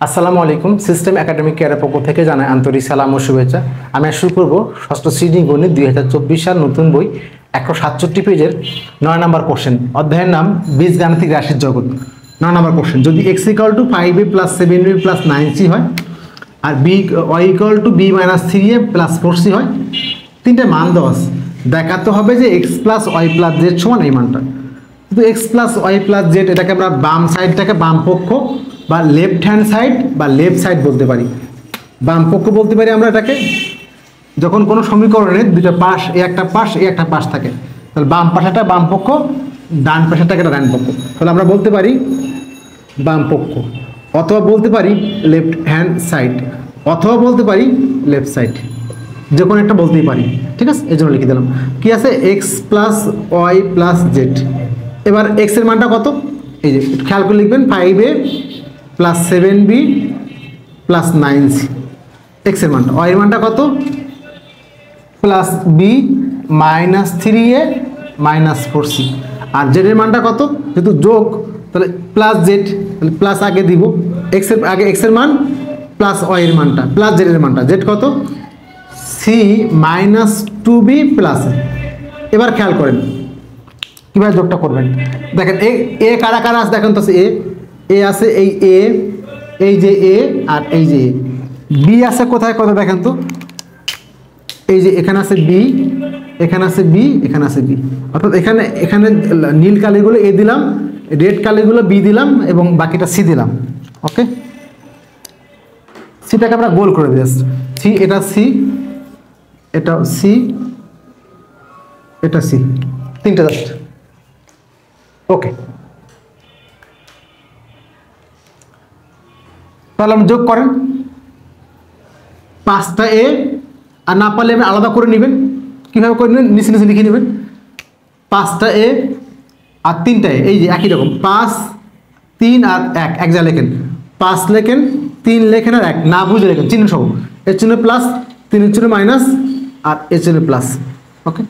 আসসালামু আলাইকুম। System academic কেয়ারের পক্ষ থেকে জানাই আন্তরিক সালাম ও শুভেচ্ছা। আমি শুরু করব ষষ্ঠ শ্রেণী গণিত 2024 সাল নতুন বই 167 পেজের 9 নম্বর কোশ্চেন। অধ্যায়ের নাম বীজগাণিতিক রাশির জগৎ। 9 নম্বর কোশ্চেন, যদি x = 5a + 7b + 9c হয় আর y = b - 3a + 4c হয়, তিনটে মান দেওয়া আছে, দেখাতে হবে যে x + y + z সমান এই মানটা। কিন্তু x + y + z এটাকে আমরা বাম সাইডটাকে বাম পক্ষ বা লেফট হ্যান্ড সাইড বা লেফট সাইড বলতে পারি, বাম পক্ষ বলতে পারি আমরা এটাকে। যখন কোনো সমীকরণের দুটো পাশ, একটা পাশ একটা পাশ থাকে, তাহলে বাম পাশাটা বাম পক্ষ, ডান পাশাটাকে ডান পক্ষ, তাহলে আমরা বলতে পারি বাম পক্ষ, অথবা বলতে পারি লেফট হ্যান্ড সাইড, অথবা বলতে পারি লেফট সাইড, যে কোনো একটা বলতেই পারি। ঠিক আছে, এই জন্য লিখে দিলাম কি আছে x + y + z। এবার x এর মানটা কত, এই যে খেয়াল করে লিখবেন 5a + 7b + 9c x এর মানটা। y এর মানটা কত, +b - 3a - 4c। আর z এর মানটা কত, যেহেতু যোগ তাহলে +z, তাহলে প্লাস আগে দিব, x এর আগে x এর মান প্লাস y এর মানটা প্লাস z এর মানটা, z কত c - 2b + a। এবার খেয়াল করেন কীভাবে যোগটা করবেন। দেখেন এ কারা কারা আছে, দেখেন তো এ আছে, এই যে এ আর এই যে বি আছে কোথায় কত, দেখেন তো এই যে এখানে আছে বি, এখানে আছে বি, এখানে আছে বি, অর্থাৎ এখানে নীল কালিগুলো এ দিলাম, রেড কালিগুলো বি দিলাম এবং বাকিটা সি দিলাম। ওকে, সিটাকে আমরা গোল করে দিই, সি, এটা সি, এটা সি, এটা সি, তিনটা জাস্ট। ওকে, তাহলে আপনি যোগ করেন 5টা এ, আর না পারলে আপনি আলাদা করে নেবেন। কীভাবে করে নেবেন, নিচে নিচে লিখে নেবেন 5টা এ আর 3টা এ, এই যে একই রকম 5, 3 আর 1, এক যা লেখেন, 5 লেখেন, 3 লেখেন আর 1 না বুঝে লেখেন, চিহ্ন সহ, এর চিহ্ন প্লাস, 3 এর চিহ্ন মাইনাস আর এর চিহ্ন প্লাস। ওকে,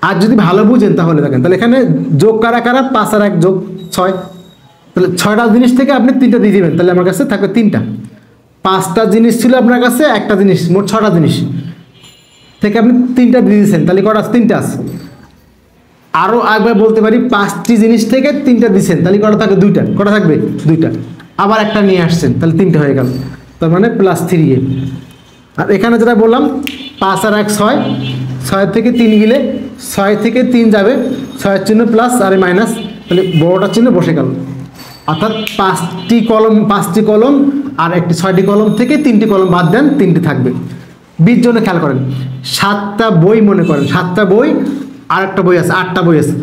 আর যদি ভালো বুঝেন তাহলে দেখেন, তাহলে এখানে যোগ কারা কারা, 5 আর 1 যোগ 6, তাহলে 6টা জিনিস থেকে আপনি 3টা দিয়ে দেবেন, তাহলে আমার কাছে থাকবে 3টা। 5টা জিনিস ছিল আপনার কাছে, একটা জিনিস, মোট 6টা জিনিস থেকে আপনি 3টা দিয়ে দিয়েছেন, তাহলে কটা, 3টা আছে। আরও একবার বলতে পারি 5টি জিনিস থেকে 3টা দিচ্ছেন, তাহলে কটা থাকবে, 2টা, কটা থাকবে 2টা, আবার একটা নিয়ে আসছেন, তাহলে 3টা হয়ে গেল, তার মানে +3a। আর এখানে যেটা বললাম 5 আর 1 6, 6 থেকে 3 গেলে 6 থেকে 3 যাবে, 6-এর চিহ্ন প্লাস আর মাইনাস, তাহলে বড়টার চিহ্ন বসে গেল, অর্থাৎ 5টি কলম আর একটি 6টি কলম থেকে 3টি কলম বাদ দেন, 3টি থাকবে। বির জন্য খেয়াল করেন 7টা বই, মনে করেন 7টা বই আর একটা বই আছে, 8টা বই আছে,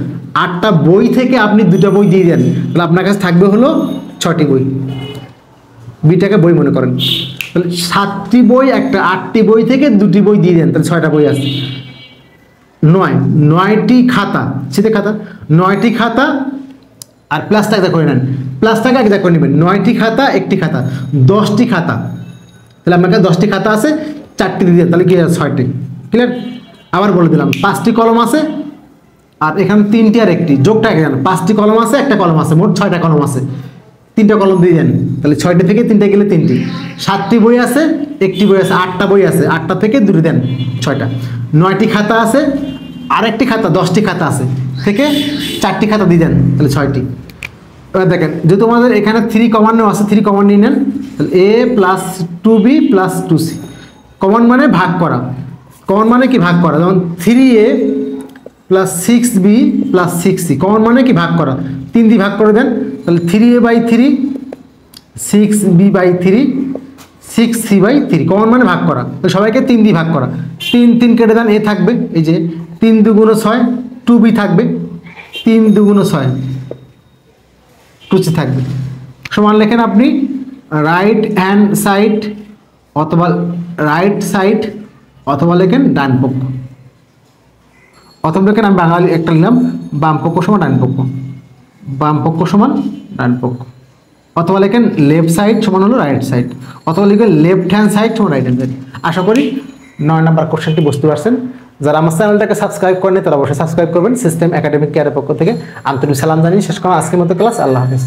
8টা বই থেকে আপনি 2টা বই দিয়ে দেন, তাহলে আপনার কাছে থাকবে হলো 6টি বই। বিটাকে বই মনে করেন, তাহলে 7টি বই, 8টি বই থেকে 2টি বই দিয়ে দেন, তাহলে 6টা বই আছে। 9টি খাতা, শীতের খাতা, 9টি খাতা আর প্লাসটা একটা করে নেন, প্লাসটাকে একটা করে নেবেন, 9টি খাতা, একটি খাতা, 10টি খাতা, তাহলে আপনার কাছে 10টি খাতা আছে, 4টি দিয়ে দেন, তাহলে কি আছে 6টি। ক্লিয়ার? আবার বলে দিলাম 5টি কলম আছে আর এখানে 3টি আর একটি, যোগটা একে জানেন, 5টি কলম আছে, একটা কলম আছে, মোট 6টা কলম আছে, 3টা কলম দিয়ে দেন, তাহলে 6টি থেকে 3টা গেলে 3টি। 7টি বই আছে, একটি বই আছে, 8টা বই আছে, 8টা থেকে 2টি দেন, 6টা। 9টি খাতা আছে আর একটি খাতা, 10টি খাতা আছে, থেকে 4টি খাতা দিয়ে দেন, তাহলে 6টি। এবার দেখেন যেহেতু আমাদের এখানে 3 কমন নেওয়া আছে, 3 কমন নিয়ে নেন, তাহলে a + 2b + 2c। কমন মানে ভাগ করা, কমন মানে কি ভাগ করা, যেমন 3a + 6b + 6c, কমন মানে কি ভাগ করা, 3 দিয়ে ভাগ করে দেন, তাহলে 3a/3, 6b/3, 6c/3, কমন মানে ভাগ করা, তো সবাইকে 3 দিয়ে ভাগ করা, 3 কেটে দেন, এ থাকবে, এই যে 3 × 2 = 6, 2b থাকবে, 3 × 2 = 6, 2c থাকবে। সমান লেখেন আপনি রাইট হ্যান্ড সাইড অথবা রাইট সাইড, অথবা লেখেন ডান পক্ষ, অথবা লেখেন, আমি বাঙালি একটা নিলাম, বাম পক্ষ সমান ডান পক্ষ, বাম পক্ষ সমান ডান পক্ষ, অথবা লেখেন লেফট সাইড সমান হলো রাইট সাইড, অথবা লিখবেন লেফট হ্যান্ড সাইড সমান রাইট হ্যান্ড সাইড। আশা করি 9 নম্বর কোশ্চেনটি বুঝতে পারছেন। যারা আমার চ্যানেলটাকে সাবস্ক্রাইব করেনি তারা অবশ্যই সাবস্ক্রাইব করবেন। সিস্টেম একাডেমিক কেয়ারের পক্ষ থেকে আন্তরিক সালাম জানিয়ে শেষ করা আজকের মতো ক্লাস। আল্লাহ হাফেজ।